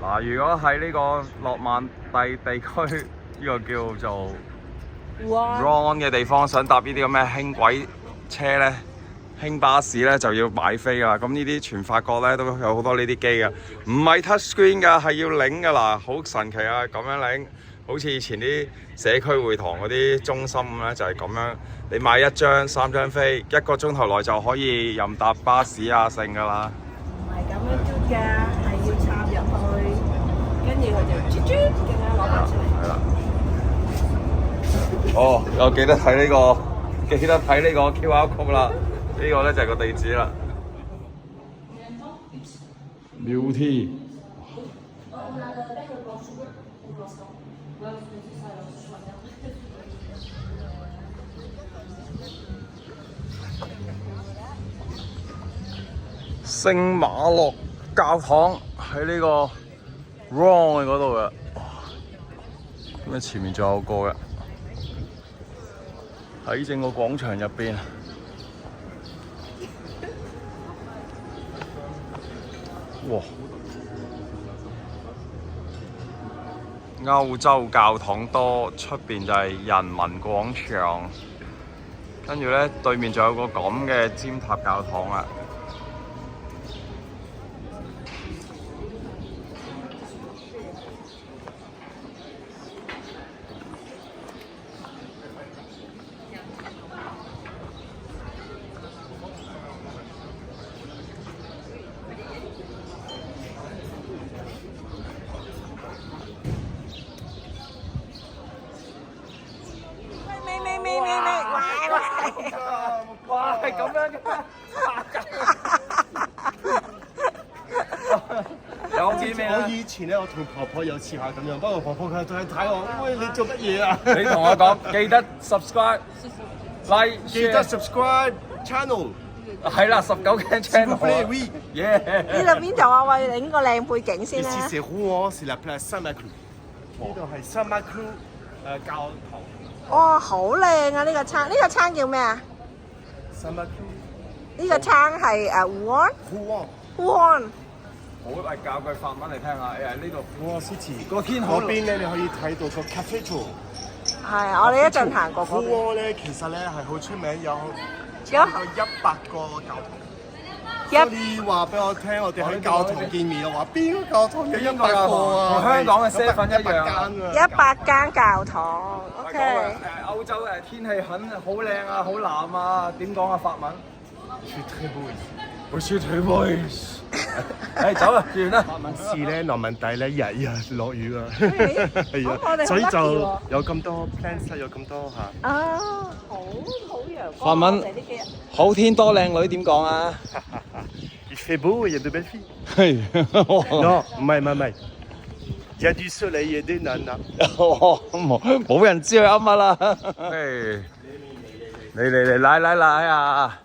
嗱，如果喺呢個諾曼第地區呢個叫做 Rouen 嘅地方，想搭呢啲咁嘅輕軌車咧、輕巴士咧，就要買飛㗎啦。咁呢啲全法國咧都有好多呢啲機㗎，唔係 touch screen 㗎，係要擰㗎啦，好神奇啊！咁樣擰，好似以前啲社區會堂嗰啲中心咁咧，就係咁樣。你買一張3張飛，1個鐘頭內就可以任搭巴士啊剩㗎啦。唔係咁樣嘟㗎，係要插入去，跟住佢就啜啜咁樣攞翻出嚟。係啦。哦，我記得睇呢個 QR code 啦，呢個咧就係個地址啦。Beauty。聖馬洛教堂喺呢個 Rouen 嗰度嘅，咁啊前面仲有個嘅，喺正個廣場入邊。哇！歐洲教堂多，出邊就係人民廣場，跟住咧對面仲有個咁嘅尖塔教堂啊！哇，係咁樣嘅，有見未啊？我以前咧，我同婆婆有試下咁樣，不過婆婆佢睇我，喂，你做乜嘢啊？你同我講，記得 subscribe、like、記得 subscribe channel。係啦，19Ken channel。Oui。呢度邊度啊？喂，影個靚背景先啦。Ici c'est Rouen, c'est la place Saint-Maclou。呢度係 Saint-Maclou 教堂。哇，好靚啊！呢個餐，呢個餐叫咩啊？ Saint-Maclou。呢個餐係Rouen。Rouen。好，嚟教句法文嚟聽下。呢度 Rouen City 個天好嗰邊咧，你可以睇到個 cathedral。係，我哋一陣行過嗰邊。Rouen咧，其實咧係好出名，有超過100個教堂。你話俾我聽，我哋喺教堂見面，我話邊個教堂有100個啊？同香港嘅7-11一樣。100間教堂。OK。歐洲天氣好靚啊，好藍啊，點講啊法文？ Je suis très beau。誒走啦，完啦。是咧，諾曼第咧日日落雨啊，係啊，所以就有咁多 plants 有咁多嚇。啊，好陽光。法文好天多靚女點講啊？ Il fait beau, il y a de belles filles。係。Non，唔係。Il y a du soleil et des nanas。冇人知佢啱乜啦。嚟嚟啊！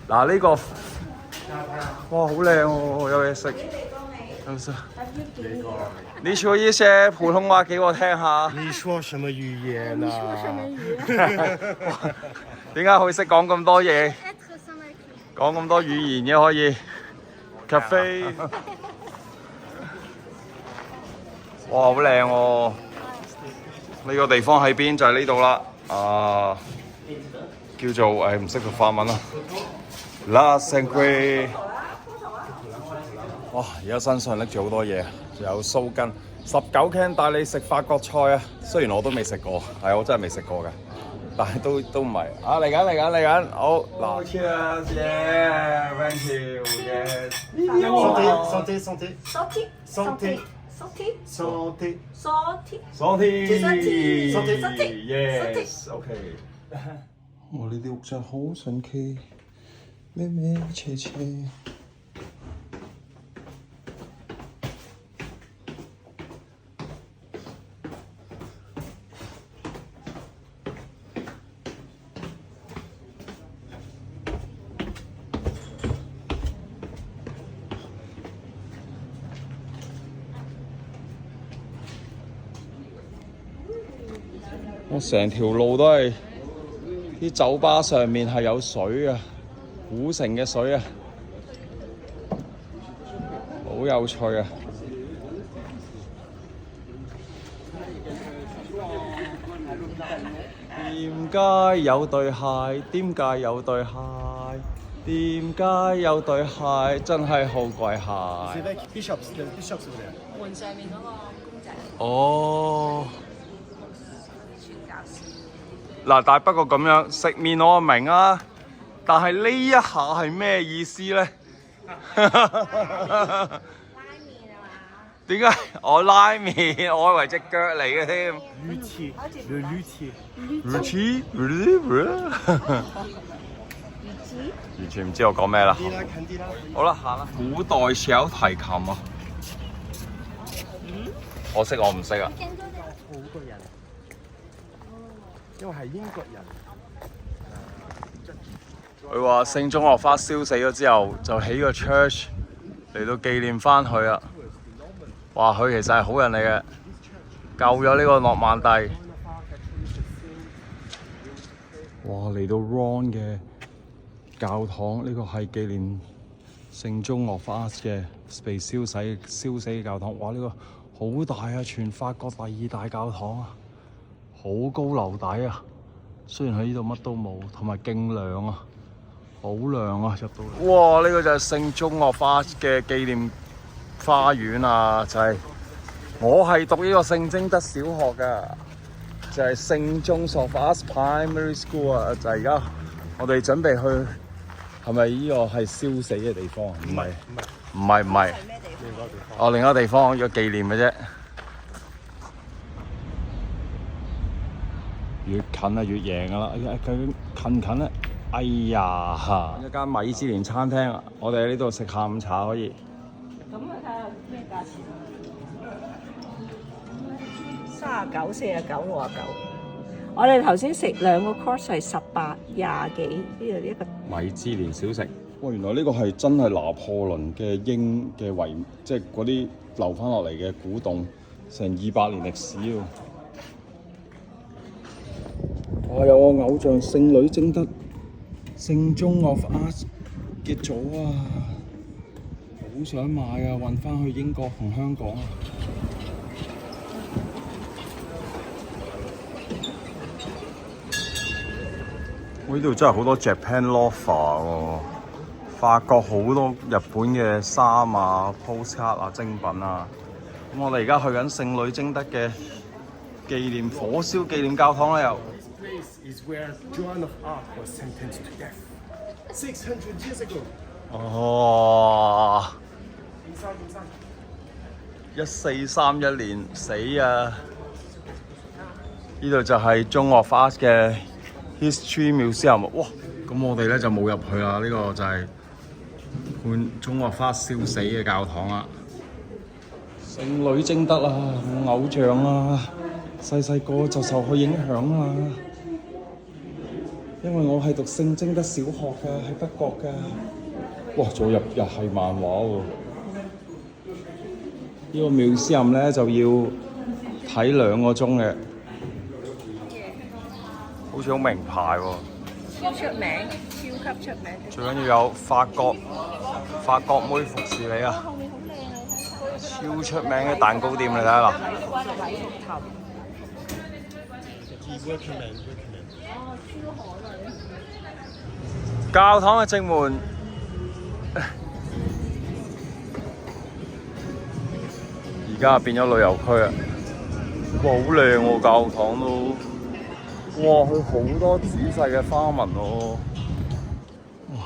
嗱呢個，哇好靚喎，有嘢食。你說一些普通話給我聽下。你說什麼語言啊？點解可以識講咁多嘢？講咁多語言嘅可以。cafe。哇好靚喎！呢個地方喺邊就係呢度啦。叫做唔識讀法文啦。La Sainte-Croix。哇！而家身上拎住好多嘢，仲有鬚根。19Ken帶你食法國菜啊！雖然我都未食過，係我真係未食過嘅，但係都唔係。啊嚟緊，好嗱 ，Cheers， yeah，thank you，yes。Santé，yes，OK。我呢啲屋真係好神奇，咩斜。我成條路都係啲酒吧上面係有水啊，古城嘅水啊，好好有趣啊！點解有對鞋？點解有對鞋？點解有對鞋？真係好貴鞋。門上面嗰個公仔。哦。傳教士。嗱，但係不過咁樣食麵我明啊，但係呢一下係咩意思咧？拉麵啊嘛。點解我拉麵？我以為隻腳嚟嘅添。完全唔知我講咩啦。好啦，行啦。古代小提琴啊。可惜我唔識啊。好多人，因為係英國人。佢話聖中學花燒死咗之後，就起個 church 嚟到紀念翻佢啊。話佢其實係好人嚟嘅，救咗呢個諾曼第。哇！嚟到 Rouen 嘅教堂，呢個係紀念聖中樂花嘅被燒死嘅教堂。哇！呢個好大啊，全法國第2大教堂啊，好高樓底啊。雖然喺呢度乜都冇，同埋勁亮啊，好亮啊！入到嚟，哇！呢個就係聖中樂花嘅紀念花園啊，就係我係讀呢個聖貞德小學㗎，就係聖中樂花 Primary School 啊，就係而家我哋準備去，係咪呢個係燒死嘅地方？唔係，唔係，哦，另一個地方要紀念嘅啫。越近啊越贏㗎啦！近唔近咧？哎呀，一間米芝蓮餐廳，我哋喺呢度食下午茶可以。咁啊，睇下咩價錢？39、49、69。我哋頭先食2個 course 係18、20幾，呢度一個米芝蓮小食。哇！原來呢個係真係拿破崙嘅英嘅遺，即係嗰啲留翻落嚟嘅古董，成200年歷史喎。哇！有我偶像聖女貞德、聖中樂花嘅組啊！好想買啊，運翻去英國同香港啊！我呢度真係好多 Japan Loafer 喎，法國好多日本嘅衫啊、postcard 啊、精品啊。咁我哋而家去緊聖女貞德嘅紀念火燒紀念教堂咧又。Is where Joan of Arc was sentenced to death 600 years ago. 哦，1431年死啊！呢度就係中樂花嘅 History Museum。哇！咁我哋咧就冇入去啦。呢個就係判中樂花燒死嘅教堂啦。聖女貞德啊，我偶像啊，細個就受佢影響啊。因為我係讀聖貞德小學㗎，喺北角㗎。哇！仲入又係漫畫喎。呢個 museum 咧就要睇2個鐘嘅，好似好名牌喎。超出名，超級出名。最緊要有法國妹服侍你啊！後面好靚啊！超出名嘅蛋糕店，你睇下啦。教堂嘅正門，而家變咗旅遊區啊！哇，好靚喎，教堂都，哇，佢好多仔細嘅花紋喎。哇，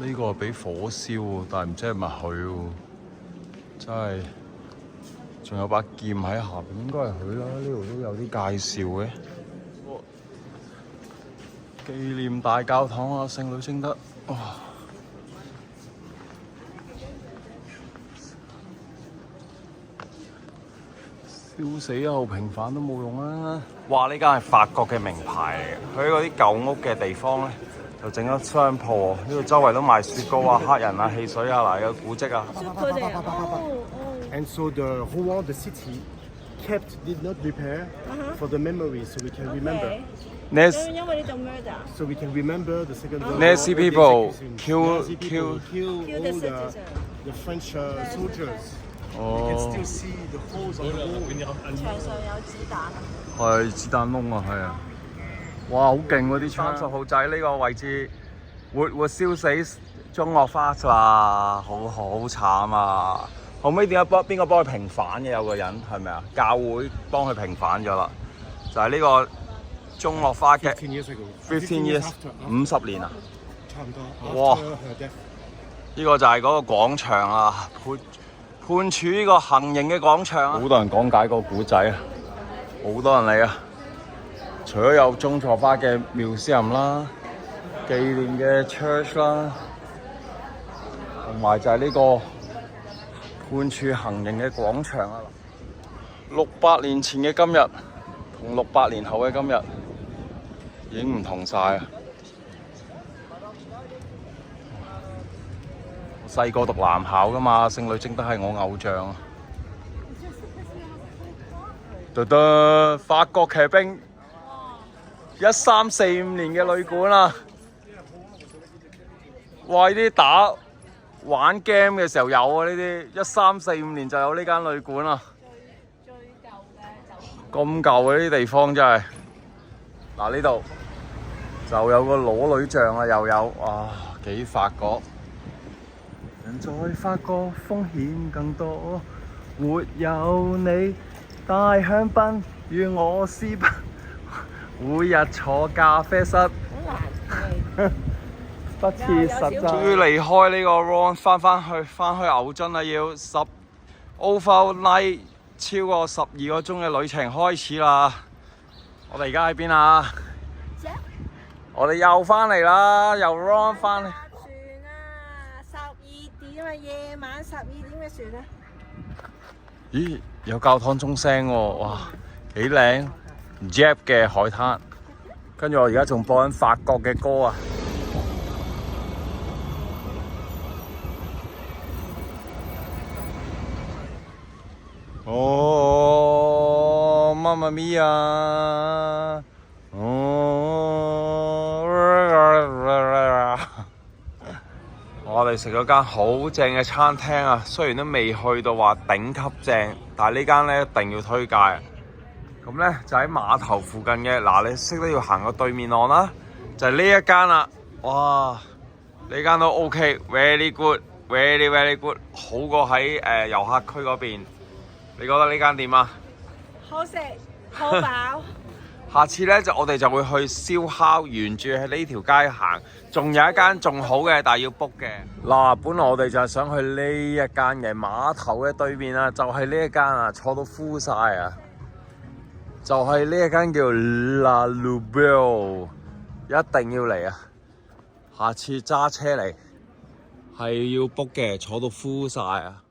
呢個係俾火燒喎，但係唔知係咪佢喎，真係，仲有把劍喺下邊，應該係佢啦。呢度都有啲介紹嘅。紀念大教堂啊，聖女貞德，哇！燒死一號平反都冇用啊！哇！呢間係法國嘅名牌嚟嘅，佢喺嗰啲舊屋嘅地方咧，就整咗商鋪。呢度周圍都賣雪糕啊、黑人啊、汽水啊，嗱有古蹟啊。佢哋And so the Rouen, the city, kept, did not repair for the memory, so we can remember. Next 因為呢度 murder。 So we can remember the Second World War. Nazi and the people executions. kill- Nazi people Kill all the the citizen. French soldiers. You can 哦 still，see the holes on the wall. 牆上有子彈。係子彈窿啊，係啊！哇，好勁喎啲槍！30號仔呢個位置活燒死中樂花咋，好慘啊！後尾點解邊個幫佢平反嘅？有個人係咪啊？教會幫佢平反咗啦，就係呢個中樂花嘅 15 years ago. 15 years after. 50年啊！差唔多。哇 After her death. 呢個就係嗰個廣場啊，判處呢個行刑嘅廣場啊！好多人講解個古仔啊，好多人嚟啊！除咗有中錯花嘅museum啦、紀念嘅 church 啦，同埋就係呢個判處行刑嘅廣場啊！600年前嘅今日同600年後嘅今日已經唔同晒啊！細個讀男校㗎嘛，聖女貞德係我偶像啊！法國騎兵1345年嘅旅館啊！哇！呢啲玩 game 嘅時候有啊，呢啲1345年就有呢間旅館啊！咁舊嘅呢啲地方真係嗱，呢度就有個裸女像啊，又有哇幾法國。人在法國風險更多，沒有你大香檳與我私奔，每日坐咖啡室，好難不切實際。終於離開呢個 Rouen 翻去牛津啦，要overnight 超過12個鐘嘅旅程開始啦。我哋而家喺邊啊？我哋又翻嚟啦，由 Rouen 翻嚟。夜晚12點嘅船啊！咦，有教堂鐘聲喎，哇，幾靚 ！Jap 嘅海灘，跟住我而家仲播緊法國嘅歌啊！哦，Mamma Mia！我哋食咗間好正嘅餐廳啊，雖然都未去到話頂級正，但係呢間咧一定要推介。咁咧就喺碼頭附近嘅，嗱你識得要行過對面岸啦，就係呢一間啦。哇，呢間都 OK，very good，very good， 好過喺遊客區嗰邊。你覺得呢間點啊？好食，好飽。下次咧我哋就會去燒烤，沿住喺呢條街行，仲有一間仲好嘅，但係要 book 嘅。嗱，本來我哋就係想去呢一間嘅碼頭嘅對面啊，就係呢一間啊，坐到 full 晒啊，就係呢一間叫 La Louveaule， 一定要嚟啊！下次揸車嚟係要 book 嘅，坐到 full 晒啊！